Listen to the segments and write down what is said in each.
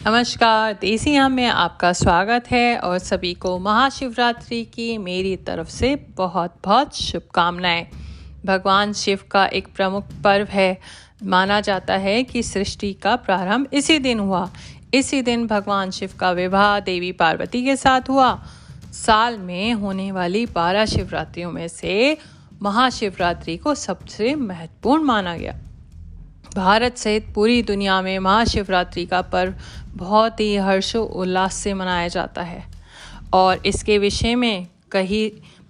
नमस्कार, देसी में आपका स्वागत है और सभी को महाशिवरात्रि की मेरी तरफ से बहुत बहुत शुभकामनाएं। भगवान शिव का एक प्रमुख पर्व है। माना जाता है कि सृष्टि का प्रारंभ इसी दिन हुआ। इसी दिन भगवान शिव का विवाह देवी पार्वती के साथ हुआ। साल में होने वाली 12 शिवरात्रियों में से महाशिवरात्रि को सबसे महत्वपूर्ण माना गया। भारत सहित पूरी दुनिया में महाशिवरात्रि का पर्व बहुत ही हर्षोल्लास से मनाया जाता है और इसके विषय में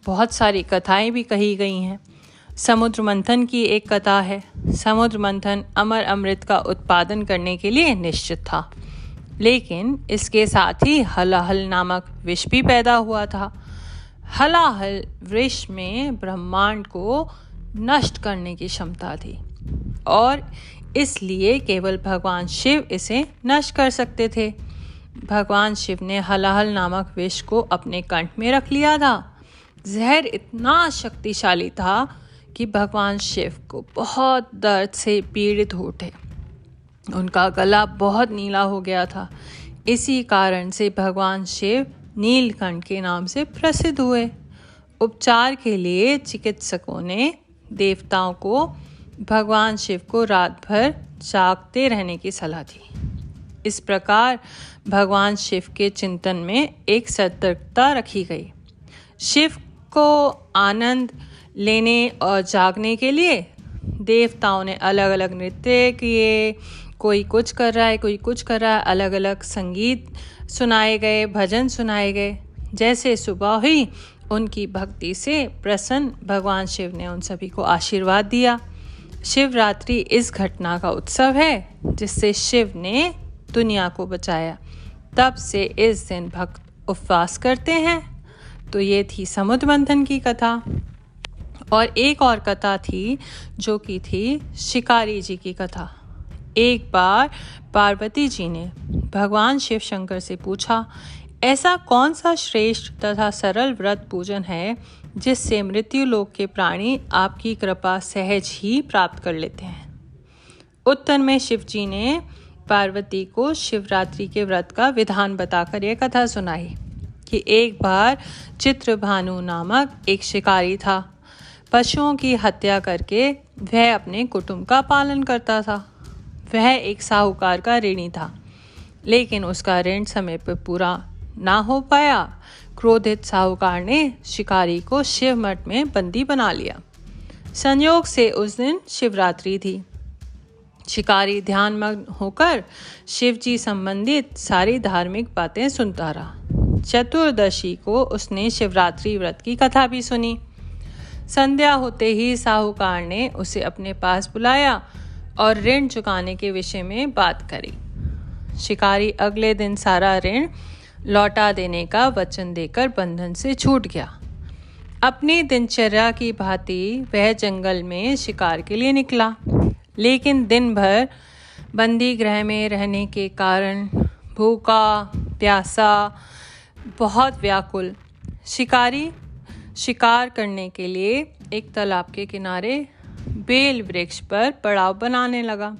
बहुत सारी कथाएं भी कही गई हैं। समुद्र मंथन की एक कथा है। समुद्र मंथन अमर अमृत का उत्पादन करने के लिए निश्चित था, लेकिन इसके साथ ही हलाहल नामक विष भी पैदा हुआ था। हलाहल विष में ब्रह्मांड को नष्ट करने की क्षमता थी और इसलिए केवल भगवान शिव इसे नष्ट कर सकते थे। भगवान शिव ने हलाहल नामक विष को अपने कंठ में रख लिया था। जहर इतना शक्तिशाली था कि भगवान शिव को बहुत दर्द से पीड़ित हो उठे। उनका गला बहुत नीला हो गया था। इसी कारण से भगवान शिव नीलकंठ के नाम से प्रसिद्ध हुए। उपचार के लिए चिकित्सकों ने देवताओं को भगवान शिव को रात भर जागते रहने की सलाह दी। इस प्रकार भगवान शिव के चिंतन में एक सतर्कता रखी गई। शिव को आनंद लेने और जागने के लिए देवताओं ने अलग अलग नृत्य किए। कोई कुछ कर रहा है, कोई कुछ कर रहा है। अलग अलग संगीत सुनाए गए, भजन सुनाए गए। जैसे सुबह हुई, उनकी भक्ति से प्रसन्न भगवान शिव ने उन सभी को आशीर्वाद दिया। शिवरात्रि इस घटना का उत्सव है जिससे शिव ने दुनिया को बचाया। तब से इस दिन भक्त उपवास करते हैं। तो ये थी समुद्र मंथन की कथा। और एक और कथा थी जो कि थी शिकारी जी की कथा। एक बार पार्वती जी ने भगवान शिव शंकर से पूछा, ऐसा कौन सा श्रेष्ठ तथा सरल व्रत पूजन है जिससे मृत्यु लोक के प्राणी आपकी कृपा सहज ही प्राप्त कर लेते हैं। उत्तर में शिव जी ने पार्वती को शिवरात्रि के व्रत का विधान बताकर यह कथा सुनाई कि एक बार चित्रभानु नामक एक शिकारी था। पशुओं की हत्या करके वह अपने कुटुंब का पालन करता था। वह एक साहूकार का ऋणी था, लेकिन उसका ऋण समय पर पूरा ना हो पाया। क्रोधित साहूकार ने शिकारी को शिव मठ में बंदी बना लिया। संयोग से उस दिन शिवरात्रि थी। शिकारी ध्यानमग्न होकर शिव जी संबंधित सारी धार्मिक बातें सुनता रहा। चतुर्दशी को उसने शिवरात्रि व्रत की कथा भी सुनी। संध्या होते ही साहूकार ने उसे अपने पास बुलाया और ऋण चुकाने के विषय में बात करी। शिकारी अगले दिन सारा ऋण लौटा देने का वचन देकर बंधन से छूट गया। अपनी दिनचर्या की भांति वह जंगल में शिकार के लिए निकला, लेकिन दिन भर बंदी गृह में रहने के कारण भूखा प्यासा बहुत व्याकुल शिकारी शिकार करने के लिए एक तालाब के किनारे बेल वृक्ष पर पड़ाव बनाने लगा।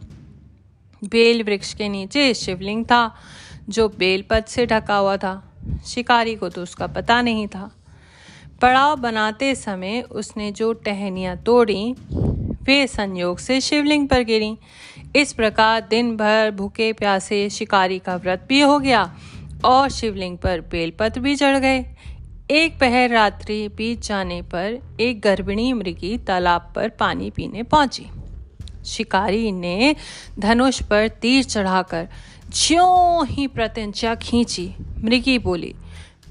बेल वृक्ष के नीचे शिवलिंग था जो बेलपत्र से ढका हुआ था। शिकारी को तो उसका पता नहीं था। पड़ाव बनाते समय उसने जो टहनियाँ तोड़ी वे संयोग से शिवलिंग पर गिरी। इस प्रकार दिन भर भूखे प्यासे शिकारी का व्रत भी हो गया और शिवलिंग पर बेलपत्र भी चढ़ गए। एक पहर रात्रि बीत जाने पर एक गर्भिणी मृगी तालाब पर पानी पीने पहुंची। शिकारी ने धनुष पर तीर चढ़ाकर ज्यों ही प्रत्यंचा खींची। मृगी बोली,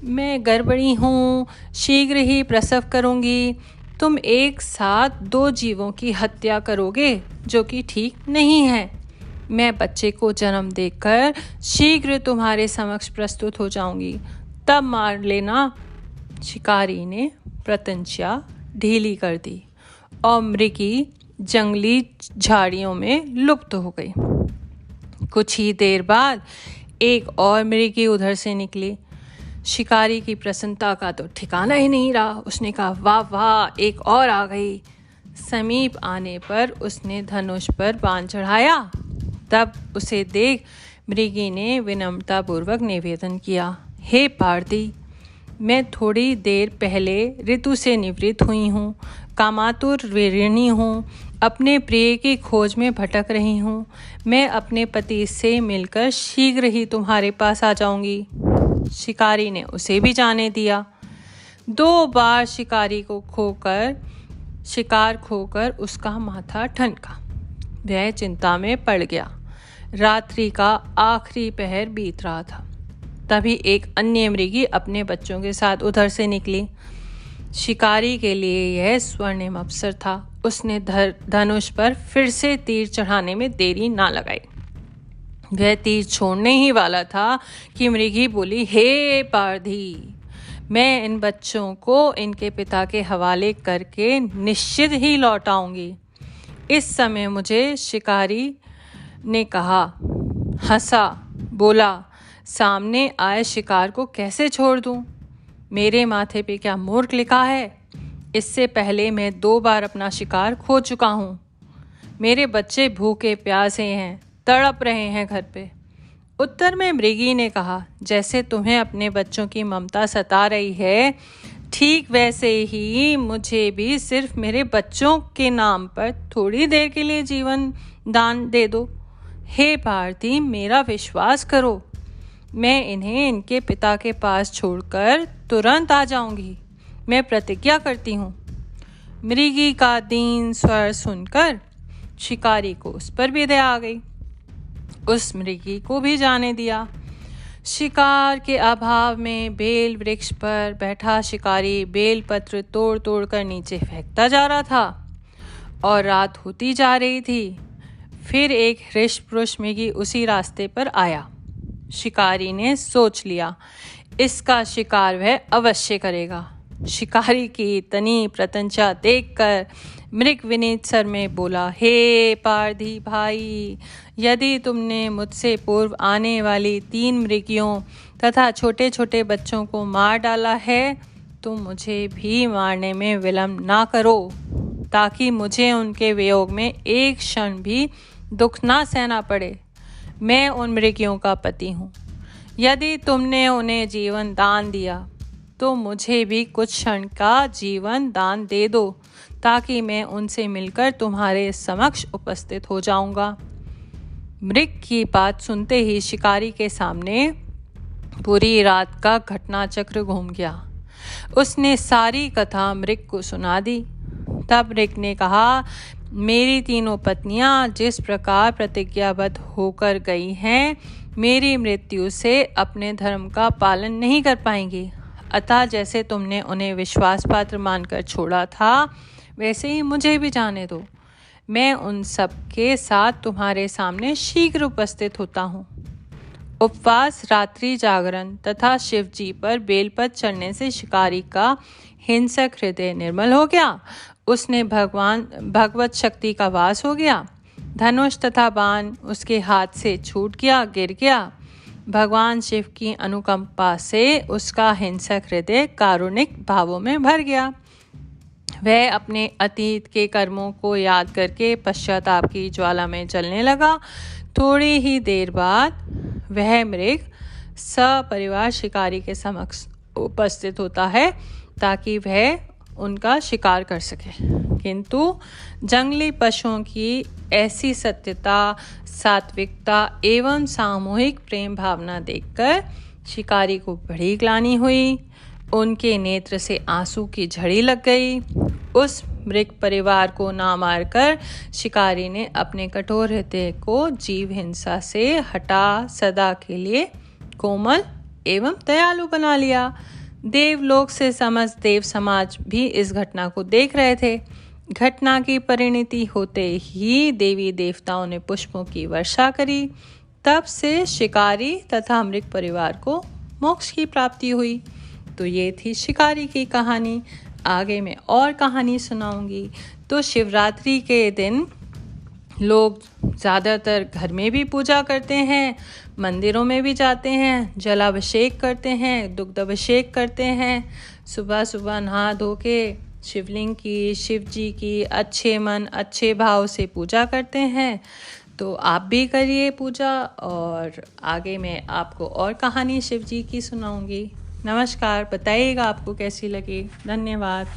मैं गर्भिणी हूँ, शीघ्र ही प्रसव करूँगी। तुम एक साथ 2 जीवों की हत्या करोगे जो कि ठीक नहीं है। मैं बच्चे को जन्म देकर शीघ्र तुम्हारे समक्ष प्रस्तुत हो जाऊँगी, तब मार लेना। शिकारी ने प्रत्यंचा ढीली कर दी और मृगी जंगली झाड़ियों में लुप्त हो गई। कुछ ही देर बाद एक और मृगी उधर से निकली। शिकारी की प्रसन्नता का तो ठिकाना ही नहीं रहा। उसने कहा, वाह वाह, एक और आ गई। समीप आने पर उसने धनुष पर बाण चढ़ाया। तब उसे देख मृगी ने विनम्रतापूर्वक निवेदन किया, हे पारधी, मैं थोड़ी देर पहले ऋतु से निवृत्त हुई हूँ, कामातुर वीरिणी हूँ, अपने प्रिय की खोज में भटक रही हूँ। मैं अपने पति से मिलकर शीघ्र ही तुम्हारे पास आ जाऊंगी। शिकारी ने उसे भी जाने दिया। 2 बार शिकार खोकर उसका माथा ठनका। वह चिंता में पड़ गया। रात्रि का आखिरी पहर बीत रहा था। तभी एक अन्य मृगी अपने बच्चों के साथ उधर से निकली। शिकारी के लिए यह स्वर्णिम अवसर था। उसने धनुष पर फिर से तीर चढ़ाने में देरी ना लगाई। वह तीर छोड़ने ही वाला था कि मृगी बोली, हे पारधी, मैं इन बच्चों को इनके पिता के हवाले करके निश्चित ही लौट आऊंगी। इस समय मुझे शिकारी ने कहा, हंसा, बोला, सामने आए शिकार को कैसे छोड़ दूं? मेरे माथे पे क्या मूर्ख लिखा है? इससे पहले मैं 2 बार अपना शिकार खो चुका हूँ। मेरे बच्चे भूखे प्यासे हैं, तड़प रहे हैं घर पे। उत्तर में मृगी ने कहा, जैसे तुम्हें अपने बच्चों की ममता सता रही है, ठीक वैसे ही मुझे भी सिर्फ मेरे बच्चों के नाम पर थोड़ी देर के लिए जीवन दान दे दो। हे पारधी, मेरा विश्वास करो, मैं इन्हें इनके पिता के पास छोड़कर तुरंत आ जाऊंगी। मैं प्रतिज्ञा करती हूँ। मृगी का दीन स्वर सुनकर शिकारी को उस पर भी दया आ गई। उस मृगी को भी जाने दिया। शिकार के अभाव में बेल वृक्ष पर बैठा शिकारी बेल पत्र तोड़ तोड़ कर नीचे फेंकता जा रहा था और रात होती जा रही थी। फिर एक हृष्ट पुरुष मृगी उसी रास्ते पर आया। शिकारी ने सोच लिया, इसका शिकार वह अवश्य करेगा। शिकारी की तनी प्रतंचा देखकर मृग विनीत स्वर में बोला, हे पारधी भाई, यदि तुमने मुझसे पूर्व आने वाली 3 मृगियों तथा छोटे छोटे बच्चों को मार डाला है तो मुझे भी मारने में विलंब ना करो, ताकि मुझे उनके वियोग में एक क्षण भी दुख ना सहना पड़े। मैं उन मृगियों का पति हूँ। यदि तुमने उन्हें जीवन दान दिया तो मुझे भी कुछ क्षण का जीवन दान दे दो, ताकि मैं उनसे मिलकर तुम्हारे समक्ष उपस्थित हो जाऊंगा। मृग की बात सुनते ही शिकारी के सामने पूरी रात का घटना चक्र घूम गया। उसने सारी कथा मृग को सुना दी। तब मृग ने कहा, मेरी 3 पत्नियां जिस प्रकार प्रतिज्ञाबद्ध होकर गई हैं, मेरी मृत्यु से अपने धर्म का पालन नहीं कर पाएंगी। अतः जैसे तुमने उन्हें विश्वास पात्र मानकर छोड़ा था, वैसे ही मुझे भी जाने दो। मैं उन सब के साथ तुम्हारे सामने शीघ्र उपस्थित होता हूँ। उपवास, रात्रि जागरण तथा शिव जी पर बेलपत्र चढ़ने से शिकारी का हिंसक हृदय निर्मल हो गया। उसने भगवत शक्ति का वास हो गया। धनुष तथा बाण उसके हाथ से छूट गया, गिर गया। भगवान शिव की अनुकंपा से उसका हिंसक हृदय कारुणिक भावों में भर गया। वह अपने अतीत के कर्मों को याद करके पश्चाताप की ज्वाला में जलने लगा। थोड़ी ही देर बाद वह मृग सपरिवार शिकारी के समक्ष उपस्थित होता है ताकि वह उनका शिकार कर सके। किंतु जंगली पशुओं की ऐसी सत्यता, सात्विकता एवं सामूहिक प्रेम भावना देखकर शिकारी को बड़ी ग्लानि हुई। उनके नेत्र से आंसू की झड़ी लग गई। उस मृग परिवार को ना मारकर शिकारी ने अपने कठोर हृदय को जीव हिंसा से हटा सदा के लिए कोमल एवं दयालु बना लिया। देवलोक से समस्त देव समाज भी इस घटना को देख रहे थे। घटना की परिणति होते ही देवी देवताओं ने पुष्पों की वर्षा करी। तब से शिकारी तथा मृग परिवार को मोक्ष की प्राप्ति हुई। तो ये थी शिकारी की कहानी। आगे मैं और कहानी सुनाऊंगी। तो शिवरात्रि के दिन लोग ज़्यादातर घर में भी पूजा करते हैं, मंदिरों में भी जाते हैं, जलाभिषेक करते हैं, दुग्ध अभिषेक करते हैं। सुबह सुबह नहा धो के शिवलिंग की, शिव जी की अच्छे मन अच्छे भाव से पूजा करते हैं। तो आप भी करिए पूजा, और आगे मैं आपको और कहानी शिव जी की सुनाऊंगी। नमस्कार, बताइएगा आपको कैसी लगी। धन्यवाद।